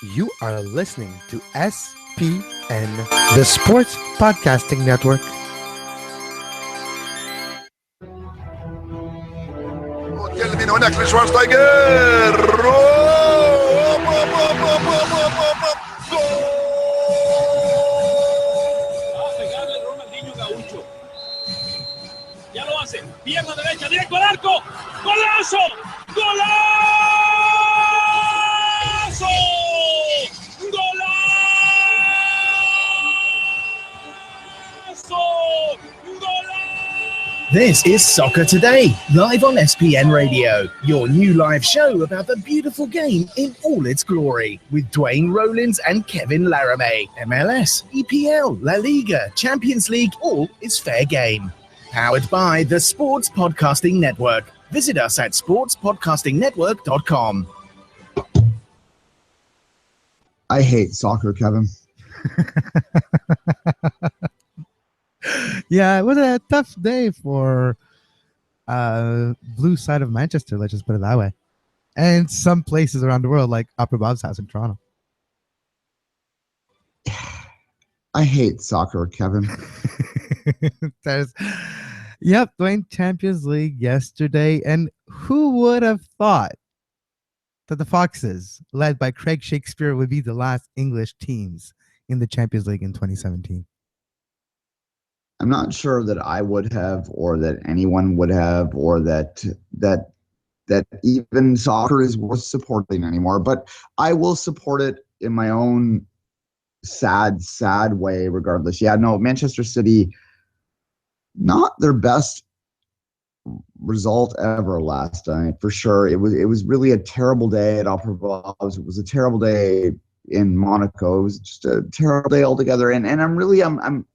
You are listening to SPN, the Sports Podcasting Network. اليمين هناك لشوارشتايجر Ya lo hace, pierna derecha, directo al arco, golazo, golazo, golazo, golazo. This is Soccer Today, live on SPN Radio, your new live show about the beautiful game in all its glory, with Duane, Rollins and Kevin Laramee. MLS, EPL, La Liga, Champions League, all is fair game. Powered by the Sports Podcasting Network. Visit us at sportspodcastingnetwork.com. I hate soccer, Kevin. Yeah, it was a tough day for blue side of Manchester, let's just put it that way. And some places around the world, like Upper Bob's house in Toronto. I hate soccer, Kevin. Yep, Duane, Champions League yesterday. And who would have thought that the Foxes, led by Craig Shakespeare, would be the last English teams in the Champions League in 2017? I'm not sure that I would have, or that anyone would have, or that even soccer is worth supporting anymore. But I will support it in my own sad way, regardless. Yeah, no, Manchester City, not their best result ever last night, for sure. It was really a terrible day at Upper Bob's. It was a terrible day in Monaco. It was just a terrible day altogether. And I'm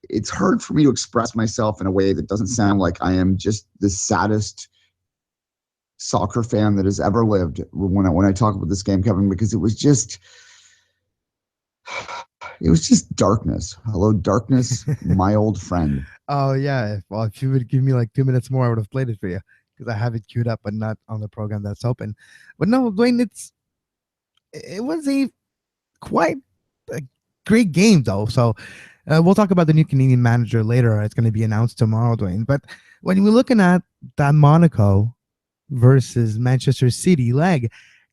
it's hard for me to express myself in a way that doesn't sound like I am just the saddest soccer fan that has ever lived when I talk about this game, Kevin, because it was just darkness. Hello, darkness, my old friend. Oh, yeah. Well, if you would give me like 2 minutes more, I would have played it for you because I have it queued up, but not on the program that's open. But no, Duane, it was quite a great game, though. So we'll talk about the new Canadian manager later. It's going to be announced tomorrow, Duane. But when we're looking at that Monaco versus Manchester City leg,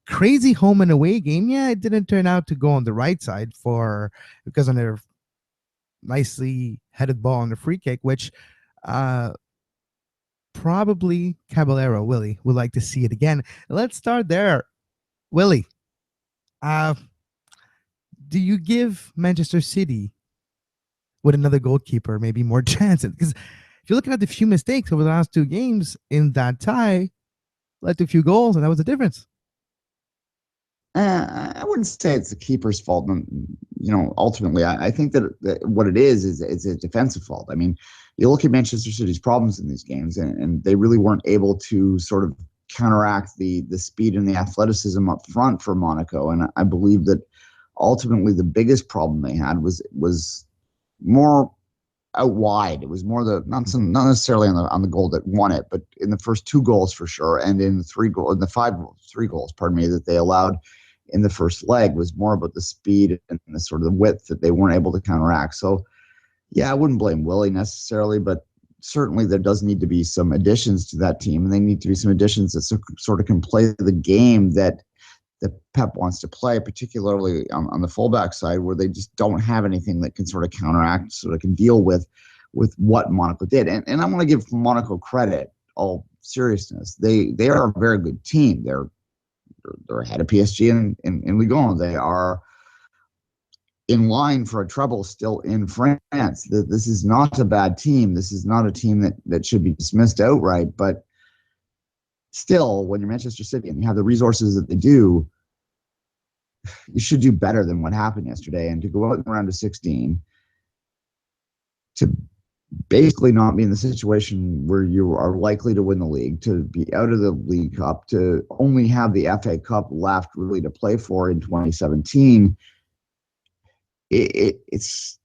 crazy home and away game. Yeah, it didn't turn out to go on the right side because on their nicely headed ball on the free kick, which probably Caballero, Willie, would like to see it again. Let's start there. Willie, do you give Manchester City with another goalkeeper maybe more chances? Because if you're looking at the few mistakes over the last two games in that tie, led to a few goals, and that was the difference. I wouldn't say it's the keeper's fault. Ultimately, I think that what it is a defensive fault. I mean, you look at Manchester City's problems in these games, and they really weren't able to sort of counteract the speed and the athleticism up front for Monaco. And I believe that ultimately the biggest problem they had was more out wide. It was more not necessarily on the goal that won it, but in the first two goals for sure, and in the three goals that they allowed in the first leg, was more about the speed and the sort of the width that they weren't able to counteract. So yeah, I wouldn't blame Willie necessarily, but certainly there does need to be some additions to that team, and they need to be some additions that sort of can play the game that Pep wants to play, particularly on the fullback side, where they just don't have anything that can sort of counteract, sort of can deal with what Monaco did. And I want to give Monaco credit, all seriousness. They are a very good team. They're ahead of PSG in Liga. They are in line for a treble still in France. This is not a bad team. This is not a team that should be dismissed outright, but still, when you're Manchester City and you have the resources that they do, you should do better than what happened yesterday. And to go out in the round of 16, to basically not be in the situation where you are likely to win the league, to be out of the League Cup, to only have the FA Cup left really to play for in 2017, it's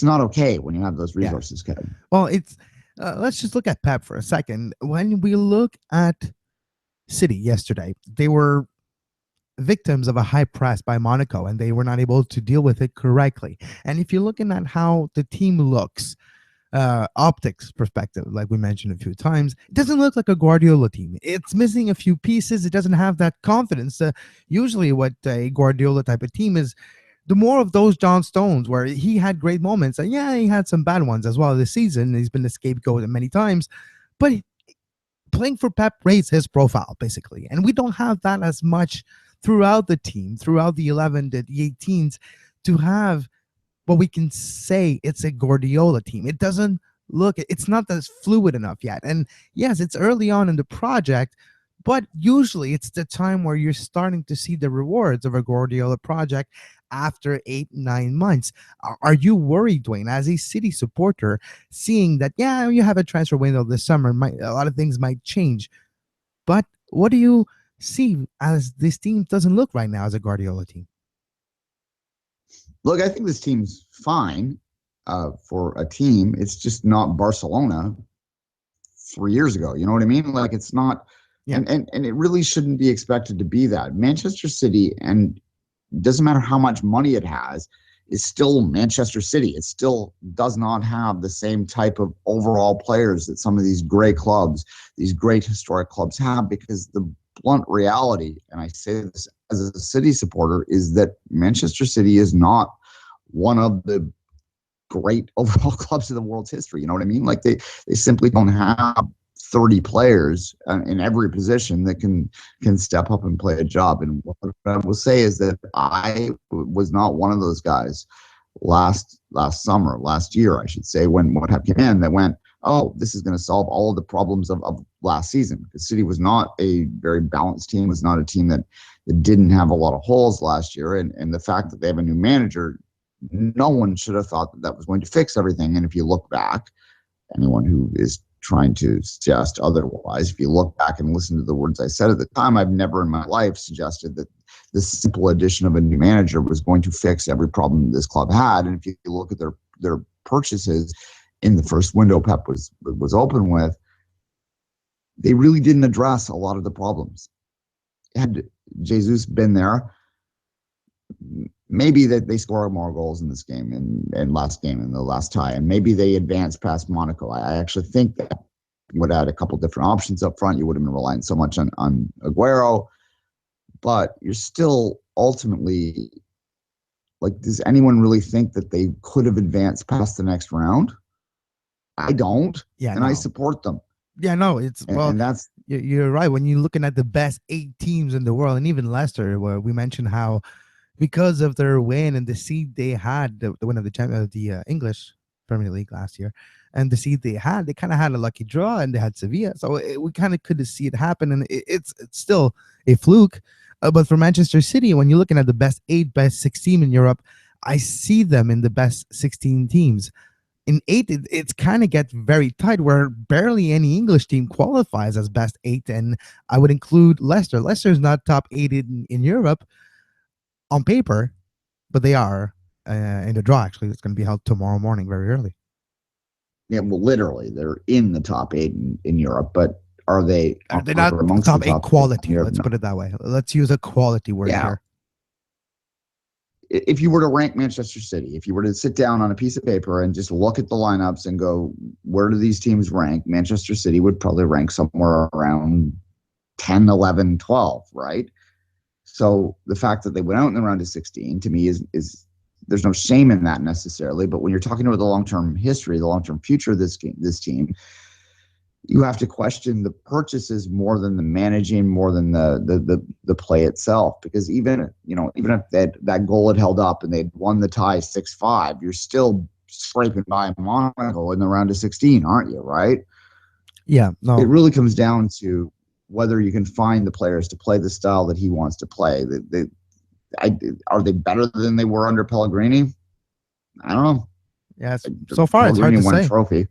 not okay when you have those resources, Yeah. Kevin. Well, it's let's just look at Pep for a second. When we look at City yesterday, they were victims of a high press by Monaco, and they were not able to deal with it correctly. And if you're looking at how the team looks, optics perspective, like we mentioned a few times, it doesn't look like a Guardiola team. It's missing a few pieces. It doesn't have that confidence. Usually, what a Guardiola type of team is, the more of those John Stones, where he had great moments, and yeah, he had some bad ones as well this season. He's been the scapegoat many times, but playing for Pep raised his profile basically, and we don't have that as much throughout the team, throughout the 11 to the 18s, to have what we can say it's a Guardiola team. It doesn't look, it's not as fluid enough yet. And yes, it's early on in the project, but usually it's the time where you're starting to see the rewards of a Guardiola project after 8-9 months. Are you worried, Duane, as a City supporter, seeing that, yeah, you have a transfer window this summer, a lot of things might change, but what do you see as this team doesn't look right now as a Guardiola team? Look, I think this team's fine for a team. It's just not Barcelona 3 years ago. You know what I mean? Like, it's not, and it really shouldn't be expected to be that. Manchester City, and doesn't matter how much money it has, is still Manchester City. It still does not have the same type of overall players that some of these great clubs, these great historic clubs have, because the blunt reality, and I say this as a City supporter, is that Manchester City is not one of the great overall clubs of the world's history. You know what I mean? Like, they simply don't have 30 players in every position that can step up and play a job. And what I will say is that I was not one of those guys last year, I should say, when what came in that went, oh, this is going to solve all of the problems of last season. Because City was not a very balanced team, was not a team that didn't have a lot of holes last year. And the fact that they have a new manager, no one should have thought that was going to fix everything. And if you look back, anyone who is trying to suggest otherwise, if you look back and listen to the words I said at the time, I've never in my life suggested that the simple addition of a new manager was going to fix every problem this club had. And if you look at their purchases in the first window Pep was open with, they really didn't address a lot of the problems. Had Jesus been there, maybe that they score more goals in this game and last game in the last tie, and maybe they advance past Monaco. I actually think that you would add a couple different options up front. You would have been relying so much on Aguero, but you're still ultimately, like, does anyone really think that they could have advanced past the next round? I don't. Yeah, and no. I support them. Yeah, no, it's and that's, you're right. When you're looking at the best 8 teams in the world, and even Leicester, where we mentioned how, because of their win and the seed they had, the win of the English Premier League last year, and the seed they kind of had a lucky draw, and they had Sevilla. So we kind of could see it happen, and it's still a fluke. But for Manchester City, when you're looking at the best 8, best 16 in Europe, I see them in the best 16 teams. In 8, it's kind of gets very tight, where barely any English team qualifies as best 8, and I would include Leicester. Leicester's not top 8 in Europe on paper, but they are in the draw. Actually, it's going to be held tomorrow morning, very early. Yeah, well, literally, they're in the top 8 in Europe, but are they? They're not amongst top 8 quality. Let's put it that way. Let's use a quality word here. If you were to rank Manchester City, if you were to sit down on a piece of paper and just look at the lineups and go, where do these teams rank? Manchester City would probably rank somewhere around 10, 11, 12, right? So the fact that they went out in the round of 16, to me, is there's no shame in that necessarily. But when you're talking about the long-term history, the long-term future of this team, you have to question the purchases more than the managing, more than the play itself. Because even if that goal had held up and they'd won the tie 6-5, you're still scraping by Monaco in the round of 16, aren't you? Right? Yeah. No. It really comes down to whether you can find the players to play the style that he wants to play. Are they better than they were under Pellegrini? I don't know. Yeah, so far it's hard to say. Trophy.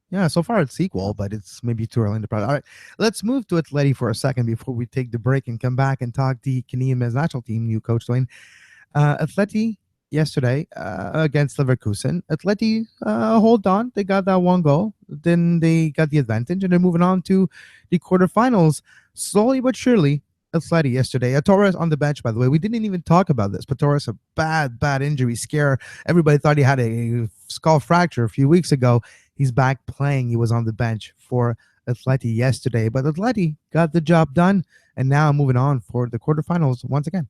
Yeah, so far it's equal, but it's maybe too early in the process. All right, let's move to Atleti for a second before we take the break and come back and talk the Canadian men's national team, new coach Duane. Atleti yesterday against Leverkusen. Atleti hold on. They got that one goal. Then they got the advantage, and they're moving on to the quarterfinals. Slowly but surely, Atleti yesterday. Torres on the bench, by the way. We didn't even talk about this, but Torres, a bad injury scare. Everybody thought he had a skull fracture a few weeks ago. He's back playing. He was on the bench for Atleti yesterday, but Atleti got the job done, and now moving on for the quarterfinals once again.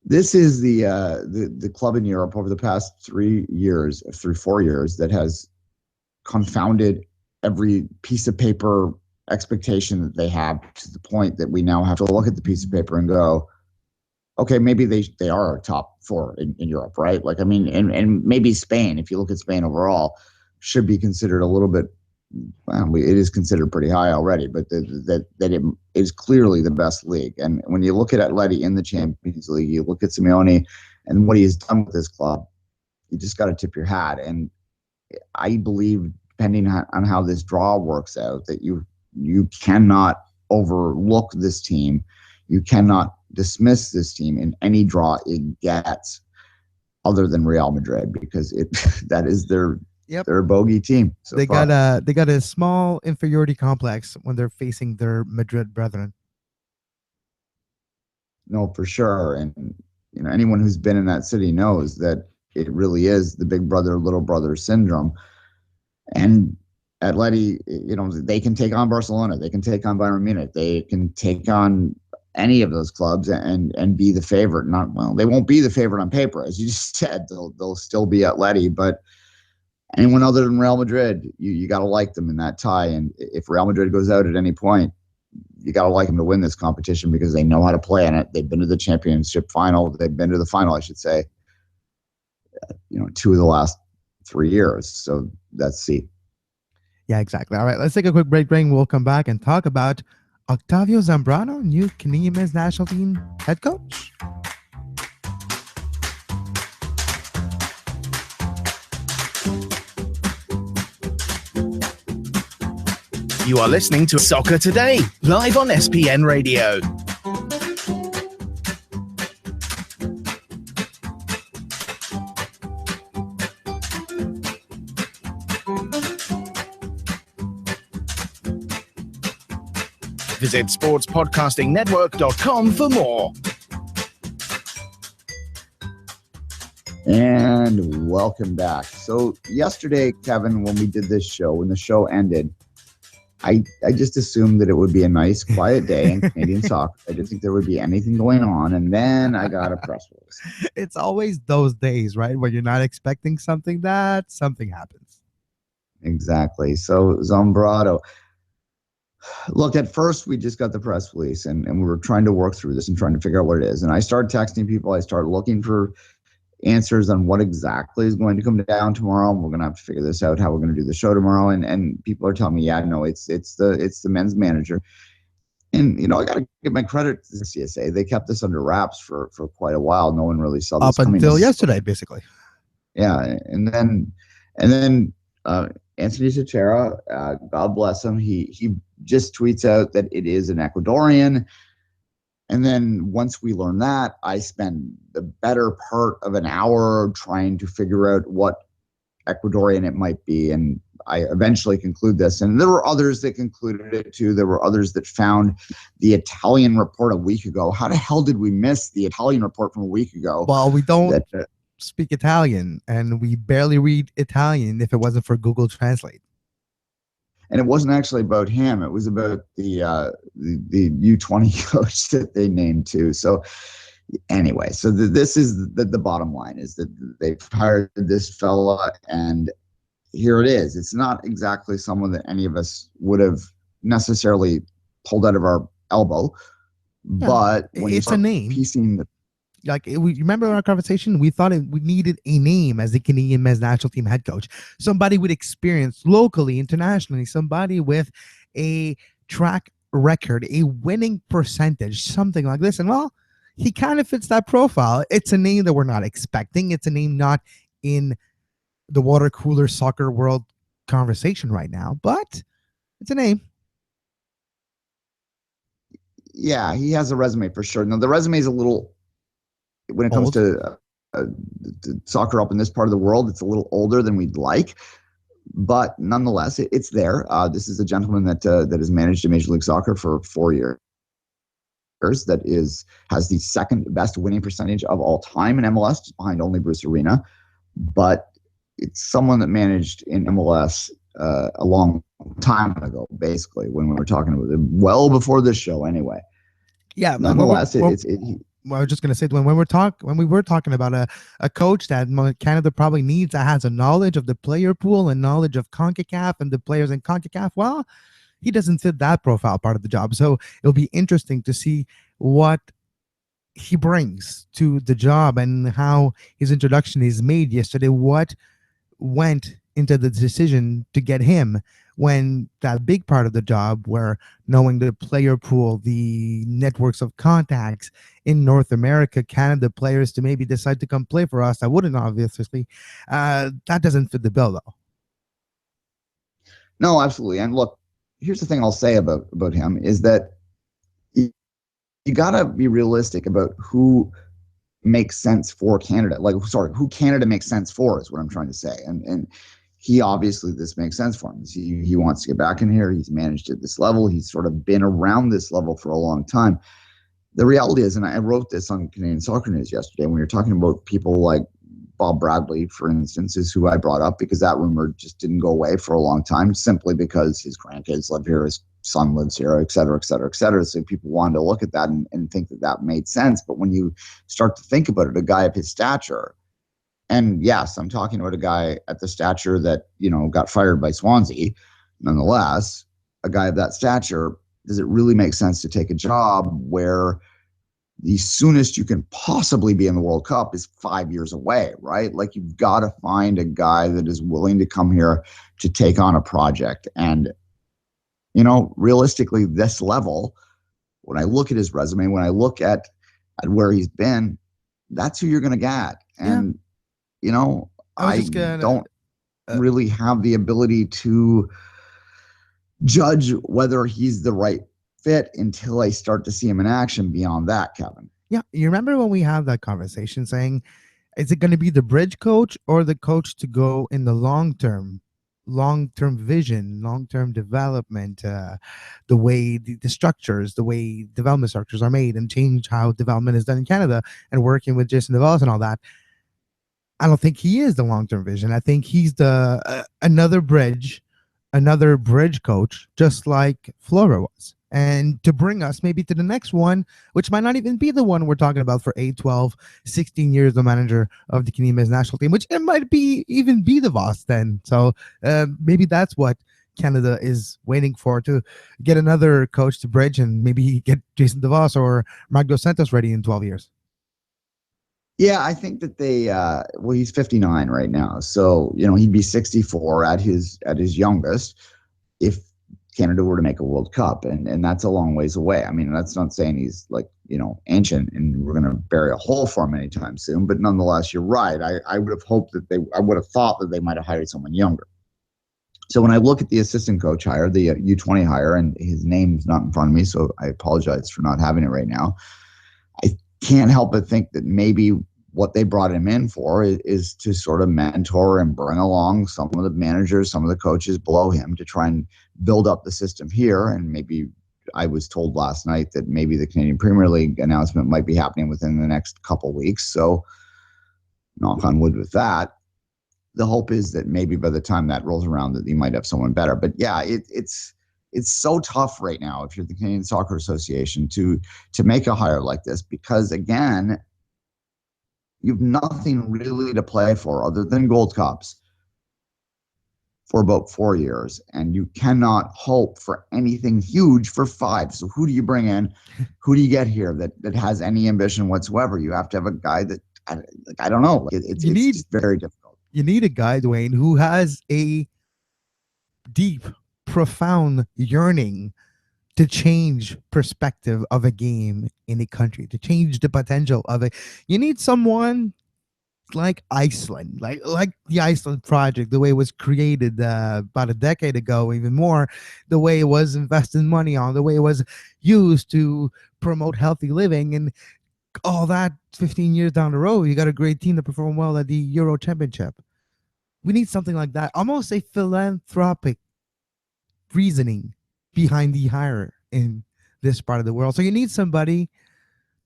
This is the club in Europe over the past 4 years that has confounded every piece of paper expectation that they have, to the point that we now have to look at the piece of paper and go, okay, maybe they are top 4 in Europe, right? Like, I mean, and maybe Spain, if you look at Spain overall, should be considered a little bit, well, it is considered pretty high already, but that it is clearly the best league. And when you look at Atleti in the Champions League, you look at Simeone and what he has done with this club, you just got to tip your hat. And I believe, depending on how this draw works out, that you cannot overlook this team. You cannot dismiss this team in any draw it gets, other than Real Madrid, because that is their bogey team. They got a small inferiority complex when they're facing their Madrid brethren. No, for sure. And anyone who's been in that city knows that it really is the big brother, little brother syndrome. And Atleti, they can take on Barcelona, they can take on Bayern Munich, they can take on any of those clubs and be the favorite. They won't be the favorite on paper, as you just said. They'll still be Atleti, but anyone other than Real Madrid, you got to like them in that tie. And if Real Madrid goes out at any point, you got to like them to win this competition, because they know how to play in it. They've been to the championship final. They've been to the final, I should say, 2 of the last 3 years. So let's see. Yeah, exactly. All right, let's take a quick break. We'll come back and talk about Octavio Zambrano, new Canadian men's national team head coach. You are listening to Soccer Today, live on SPN Radio. Visit sportspodcastingnetwork.com for more. And welcome back. So yesterday, Kevin, when we did this show, when the show ended, I just assumed that it would be a nice, quiet day in Canadian soccer. I didn't think there would be anything going on. And then I got a press release. It's always those days, right, where you're not expecting something happens. Exactly. So Zambrano. Look, at first we just got the press release and we were trying to work through this and trying to figure out what it is. And I started texting people. I started looking for answers on what exactly is going to come down tomorrow. And we're going to have to figure this out, how we're going to do the show tomorrow. And people are telling me, yeah, no, it's the men's manager. And, I got to give my credit to the CSA. They kept this under wraps for quite a while. No one really saw this up until yesterday, basically. Yeah. And then Anthony Teixeira, God bless him, he just tweets out that it is an Ecuadorian. And then once we learn that, I spend the better part of an hour trying to figure out what Ecuadorian it might be. And I eventually conclude this. And there were others that concluded it too. There were others that found the Italian report a week ago. How the hell did we miss the Italian report from a week ago? Well, we don't speak Italian, and we barely read Italian if it wasn't for Google Translate. And it wasn't actually about him. It was about the U20 coach that they named too. So anyway, so this is the bottom line, is that they've hired this fella, and here it is. It's not exactly someone that any of us would have necessarily pulled out of our elbow, but when it's a name. Piecing the we remember in our conversation, we thought we needed a name as the Canadian men's national team head coach. Somebody with experience locally, internationally, somebody with a track record, a winning percentage, something like this. And well, he kind of fits that profile. It's a name that we're not expecting. It's a name not in the water cooler soccer world conversation right now, but it's a name. Yeah, he has a resume for sure. Now, the resume is a little, when it comes to soccer up in this part of the world, it's a little older than we'd like, but nonetheless, it's there. This is a gentleman that has managed a Major League Soccer for 4 years. that has the second best winning percentage of all time in MLS, just behind only Bruce Arena. But it's someone that managed in MLS a long time ago, basically, when we were talking about it, well before this show anyway. Yeah, nonetheless, well, I was just going to say, when we were talking about a coach that Canada probably needs, that has a knowledge of the player pool and knowledge of CONCACAF and the players in CONCACAF, well, he doesn't fit that profile part of the job. So it'll be interesting to see what he brings to the job and how his introduction is made yesterday. What went into the decision to get him, when that big part of the job, where knowing the player pool, the networks of contacts in North America, Canada players to maybe decide to come play for us, I wouldn't obviously. That doesn't fit the bill, though. No, absolutely. And look, here's the thing I'll say about him is that you got to be realistic about who makes sense for Canada. Who Canada makes sense for is what I'm trying to say. And he obviously, this makes sense for him. He wants to get back in here. He's managed at this level. He's sort of been around this level for a long time. The reality is, and I wrote this on Canadian Soccer News yesterday, when you're talking about people like Bob Bradley, for instance, is who I brought up because that rumor just didn't go away for a long time, simply because his grandkids live here, his son lives here, et cetera, et cetera, et cetera. So people wanted to look at that and think that made sense. But when you start to think about it, a guy of his stature, and yes, I'm talking about a guy at the stature that, got fired by Swansea, nonetheless, a guy of that stature, does it really make sense to take a job where the soonest you can possibly be in the World Cup is 5 years away, right? Like, you've got to find a guy that is willing to come here to take on a project. And, realistically, this level, when I look at his resume, when I look at where he's been, that's who you're going to get. And, I don't really have the ability to judge whether he's the right fit until I start to see him in action beyond that, Kevin. Yeah, you remember when we had that conversation saying, is it going to be the bridge coach or the coach to go in the long-term vision, long-term development, the way the structures, the way development structures are made, and change how development is done in Canada, and working with Jason DeVos and all that? I don't think he is the long-term vision. I think he's the another bridge coach, just like Flora was. And to bring us maybe to the next one, which might not even be the one we're talking about for 8, 12, 16 years, the manager of the Canadian men's national team, which it might even be the Voss then. So maybe that's what Canada is waiting for, to get another coach to bridge and maybe get Jason DeVos or Mark Dos Santos ready in 12 years. Yeah, I think that he's 59 right now. So, he'd be 64 at his youngest if Canada were to make a World Cup. And that's a long ways away. I mean, that's not saying he's ancient and we're going to bury a hole for him anytime soon. But nonetheless, you're right. I would have hoped I would have thought that they might have hired someone younger. So when I look at the assistant coach hire, the U20 hire, and his name's not in front of me, so I apologize for not having it right now, I can't help but think that maybe what they brought him in for is to sort of mentor and bring along some of the managers, some of the coaches below him to try and build up the system here. And maybe, I was told last night that maybe the Canadian Premier League announcement might be happening within the next couple of weeks. So knock on wood with that. The hope is that maybe by the time that rolls around that you might have someone better. But yeah, it's so tough right now if you're the Canadian Soccer Association to make a hire like this, because again, you've nothing really to play for other than Gold Cups for about 4 years, and you cannot hope for anything huge for 5. So who do you bring in? Who do you get here that has any ambition whatsoever? You have to have a guy that, I don't know. It's just very difficult. You need a guy, Duane, who has a deep, profound yearning to change perspective of a game in a country, to change the potential of it. You need someone like Iceland, like the Iceland project, the way it was created about a decade ago, even more, the way it was invested money on, the way it was used to promote healthy living, and all that 15 years down the road, you got a great team to perform well at the Euro Championship. We need something like that, almost a philanthropic reasoning behind the hire in this part of the world. So you need somebody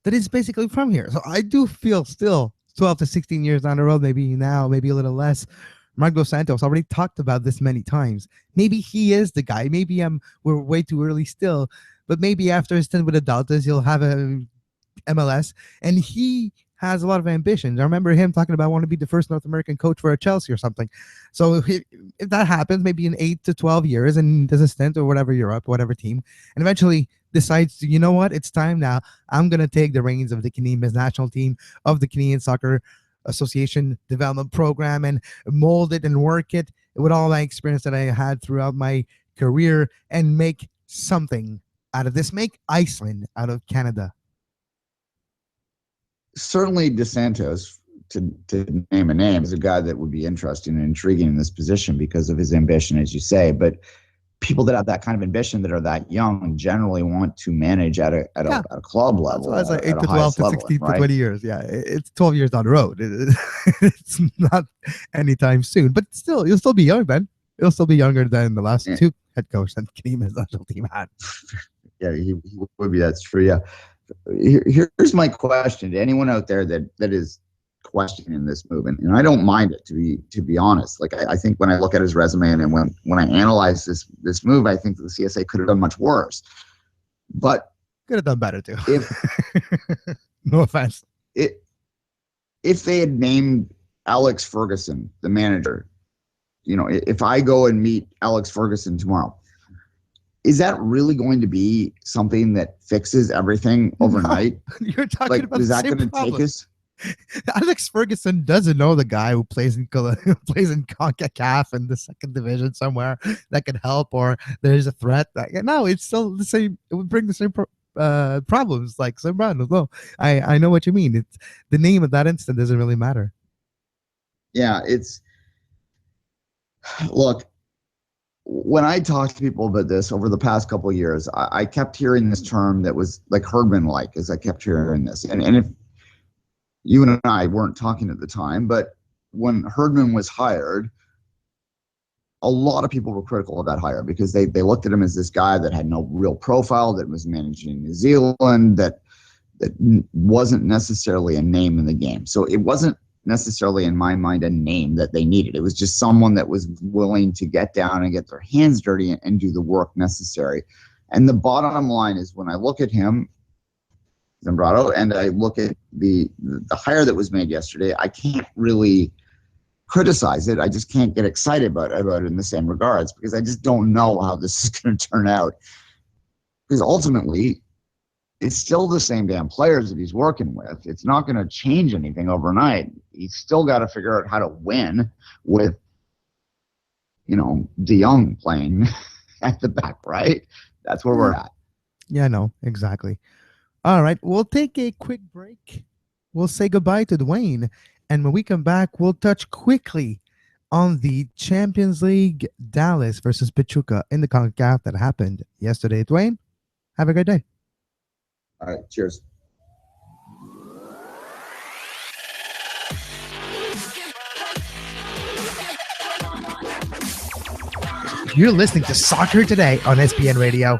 that is basically from here. So I do feel still 12 to 16 years down the road, maybe now, maybe a little less. Mark Dos Santos already talked about this many times. Maybe he is the guy. Maybe we're way too early still, but maybe after his stint with the Deltas, he'll have a MLS, and he has a lot of ambitions. I remember him talking about wanting to be the first North American coach for a Chelsea or something. So if that happens, maybe in 8 to 12 years, and does a stint or whatever Europe, whatever team, and eventually decides, you know what, it's time now. I'm going to take the reins of the Canadian men's national team, of the Canadian Soccer Association development program, and mold it and work it with all my experience that I had throughout my career, and make something out of this. Make Iceland out of Canada. Certainly DeSantos, to name a name, is a guy that would be interesting and intriguing in this position because of his ambition, as you say. But people that have that kind of ambition, that are that young, generally want to manage at a club level. That's like 8 to 12 to 16 to 20 years. Yeah, it's 12 years down the road. It's not anytime soon. But still, you'll still be young, Ben. You'll still be younger than the last two head coaches that the Canadian national team had. Yeah, he would be. That's true. Yeah. Here's my question to anyone out there that is questioning this move, and I don't mind it, to be honest. Like I think when I look at his resume and when I analyze this move, I think that the CSA could have done much worse, but could have done better too. No offense. If they had named Alex Ferguson the manager, if I go and meet Alex Ferguson tomorrow, is that really going to be something that fixes everything overnight? No, you're talking about is the that same going to problem. take us? Alex Ferguson doesn't know the guy who plays in CONCACAF in the second division somewhere that could help, or there's a threat. No, it's still the same. It would bring the same problems, like some problems. No, I know what you mean. It's the name of that instant doesn't really matter. Yeah, look. When I talked to people about this over the past couple of years, I kept hearing this term that was like Herdman-like, as I kept hearing this. And if you and I weren't talking at the time, but when Herdman was hired, a lot of people were critical of that hire because they looked at him as this guy that had no real profile, that was managing New Zealand, that wasn't necessarily a name in the game. So it wasn't necessarily, in my mind, a name that they needed. It was just someone that was willing to get down and get their hands dirty and do the work necessary. And the bottom line is, when I look at him, Zambrano, and I look at the hire that was made yesterday, I can't really criticize it. I just can't get excited about it in the same regards, because I just don't know how this is going to turn out. Because ultimately, it's still the same damn players that he's working with. It's not going to change anything overnight. He's still got to figure out how to win with, De Jong playing at the back, right? That's where we're at. Yeah, no, exactly. All right, we'll take a quick break. We'll say goodbye to Duane. And when we come back, we'll touch quickly on the Champions League Dallas versus Pachuca in the CONCACAF that happened yesterday. Duane, have a great day. All right, cheers. You're listening to Soccer Today on SPN Radio.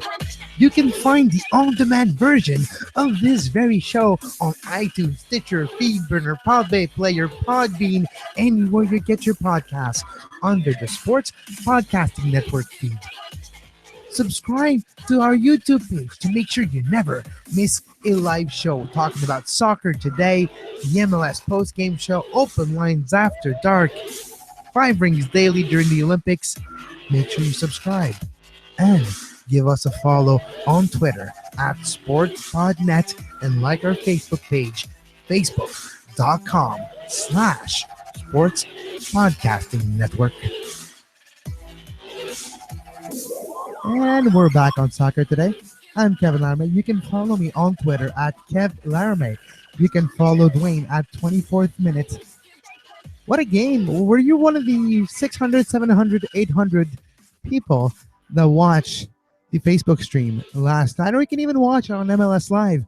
You can find the on-demand version of this very show on iTunes, Stitcher, Feedburner, Podbay Player, Podbean, anywhere you get your podcasts under the Sports Podcasting Network feed. Subscribe to our YouTube page to make sure you never miss a live show talking about soccer today, the MLS post-game show, open lines after dark, 5 rings daily during the Olympics. Make sure you subscribe and give us a follow on Twitter at SportsPodNet, and like our Facebook page, facebook.com/Sports Podcasting Network. And we're back on Soccer Today. I'm Kevin Laramee. You can follow me on Twitter at Kev Laramee. You can follow Duane at 24th Minute. What a game. Were you one of the 600, 700, 800 people that watched the Facebook stream last night? Or you can even watch it on MLS Live.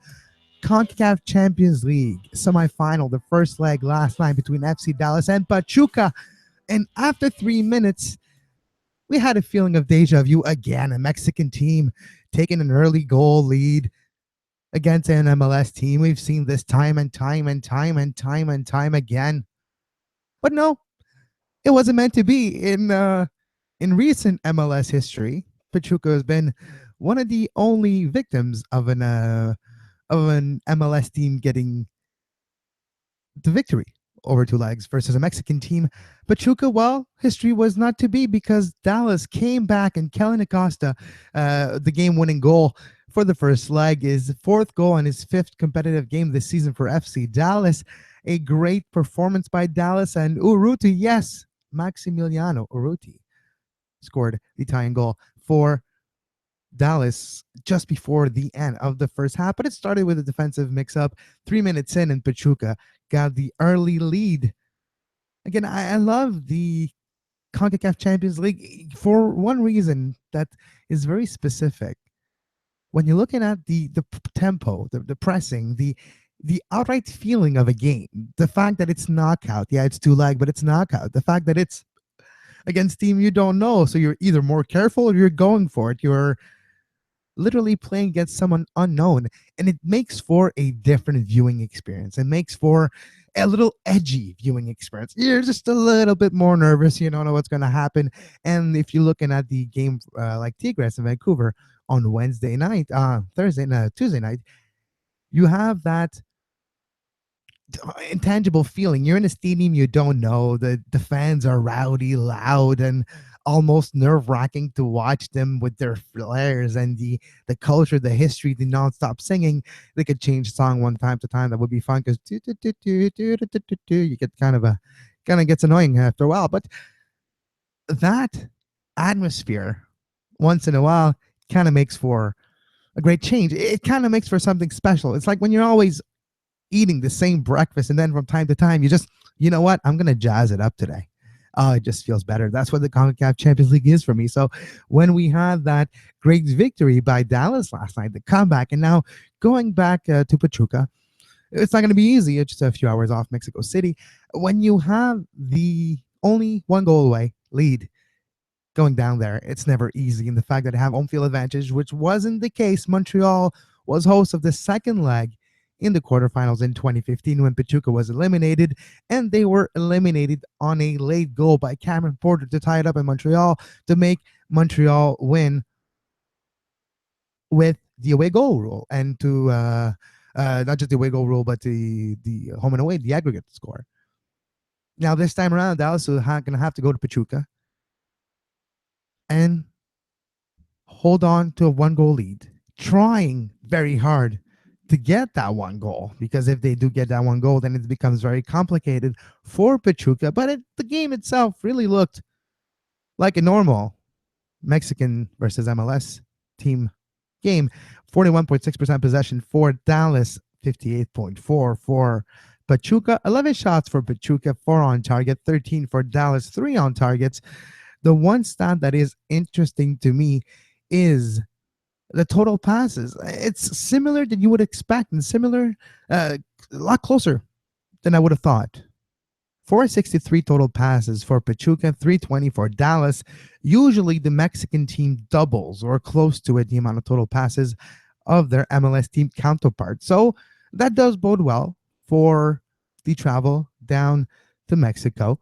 CONCACAF Champions League semifinal, the first leg last night between FC Dallas and Pachuca. And after 3 minutes, we had a feeling of deja vu again. A Mexican team taking an early goal lead against an MLS team. We've seen this time and time again. But no, it wasn't meant to be. In recent MLS history, Pachuca has been one of the only victims of an MLS team getting the victory over two legs versus a Mexican team. Pachuca, well, history was not to be because Dallas came back and Kellen Acosta, the game-winning goal for the first leg, is fourth goal in his fifth competitive game this season for FC Dallas. A great performance by Dallas, and Urruti, yes, Maximiliano Urruti scored the tying goal for Dallas just before the end of the first half, but it started with a defensive mix-up 3 minutes in, and Pachuca got the early lead. Again, I love the CONCACAF Champions League for one reason that is very specific. When you're looking at the tempo, the pressing, the outright feeling of a game, the fact that it's knockout, yeah, it's two leg, but it's knockout. The fact that it's against team you don't know, so you're either more careful or you're going for it. You're literally playing against someone unknown, and it makes for a different viewing experience. It makes for a little edgy viewing experience. You're just a little bit more nervous. You don't know what's going to happen. And if you're looking at the game like Tigres in Vancouver on Tuesday night, you have that intangible feeling. You're in a stadium you don't know. The fans are rowdy, loud, and almost nerve-wracking to watch them with their flares and the culture, the history, the non-stop singing. They could change song one time to time. That would be fun because you get kind of gets annoying after a while. But that atmosphere once in a while kind of makes for a great change. It kind of makes for something special. It's like when you're always eating the same breakfast and then from time to time you just, you know what, I'm going to jazz it up today. Oh, it just feels better. That's what the CONCACAF Champions League is for me. So when we had that great victory by Dallas last night, the comeback, and now going back to Pachuca, it's not going to be easy. It's just a few hours off Mexico City. When you have the only one goal away lead going down there, it's never easy. And the fact that they have home field advantage, which wasn't the case, Montreal was host of the second leg in the quarterfinals in 2015 when Pachuca was eliminated, and they were eliminated on a late goal by Cameron Porter to tie it up in Montreal to make Montreal win with the away goal rule and to not just the away goal rule, but the home and away, the aggregate score. Now this time around, Dallas is going to have to go to Pachuca and hold on to a one-goal lead, trying very hard to get that one goal, because if they do get that one goal, then it becomes very complicated for Pachuca. But the game itself really looked like a normal Mexican versus MLS team game. 41.6% possession for Dallas, 58.4% for Pachuca. 11 shots for Pachuca, 4 on target, 13 for Dallas, 3 on targets. The one stat that is interesting to me is the total passes. It's similar than you would expect, and similar, a lot closer than I would have thought. 463 total passes for Pachuca, 320 for Dallas. Usually the Mexican team doubles or close to it the amount of total passes of their MLS team counterpart. So that does bode well for the travel down to Mexico.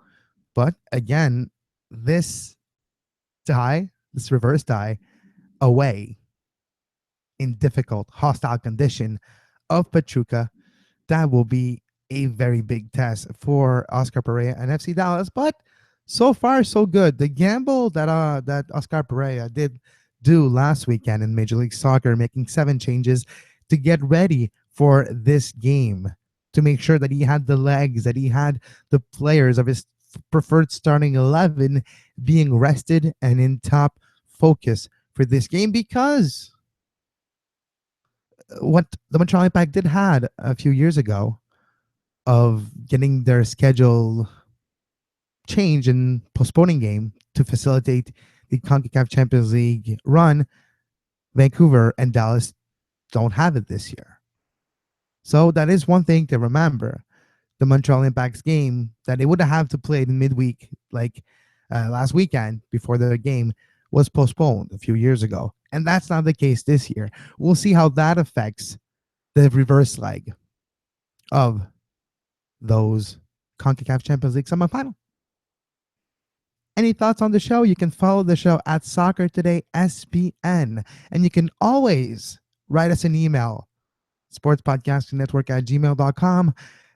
But again, this reverse tie away in difficult, hostile condition of Pachuca, that will be a very big test for Oscar Pereira and FC Dallas. But so far, so good. The gamble that Oscar Pereira did do last weekend in Major League Soccer, making 7 changes to get ready for this game, to make sure that he had the legs, that he had the players of his preferred starting 11 being rested and in top focus for this game, because what the Montreal Impact did had a few years ago of getting their schedule change and postponing game to facilitate the CONCACAF Champions League run, Vancouver and Dallas don't have it this year. So that is one thing to remember. The Montreal Impact's game that they would have to play in midweek, like last weekend before their game, was postponed a few years ago. And that's not the case this year. We'll see how that affects the reverse leg of those CONCACAF Champions League semifinal. Any thoughts on the show? You can follow the show at Soccer Today SPN. And you can always write us an email, sportspodcastingnetwork@gmail.com.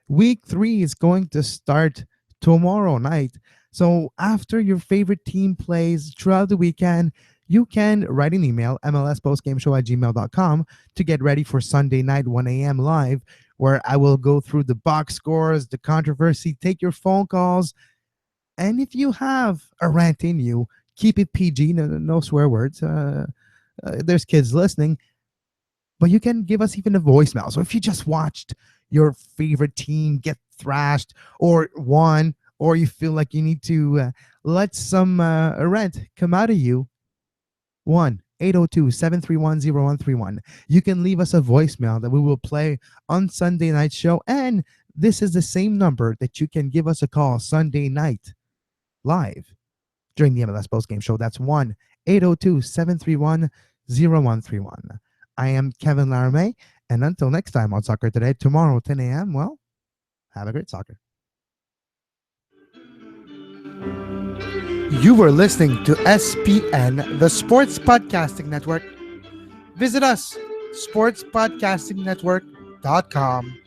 Week 3 is going to start tomorrow night. So after your favorite team plays throughout the weekend, you can write an email, mlspostgameshow@gmail.com, to get ready for Sunday night, 1 a.m. live, where I will go through the box scores, the controversy, take your phone calls. And if you have a rant in you, keep it PG, no swear words. There's kids listening, but you can give us even a voicemail. So if you just watched your favorite team get thrashed or won, or you feel like you need to let some rant come out of you, 1-802-731-0131. You can leave us a voicemail that we will play on Sunday night show. And this is the same number that you can give us a call Sunday night live during the MLS postgame show. That's 1-802-731-0131. I am Kevin Laramee, and until next time on Soccer Today, tomorrow 10 a.m., well, have a great soccer. You were listening to SPN, the Sports Podcasting Network. Visit us, sportspodcastingnetwork.com.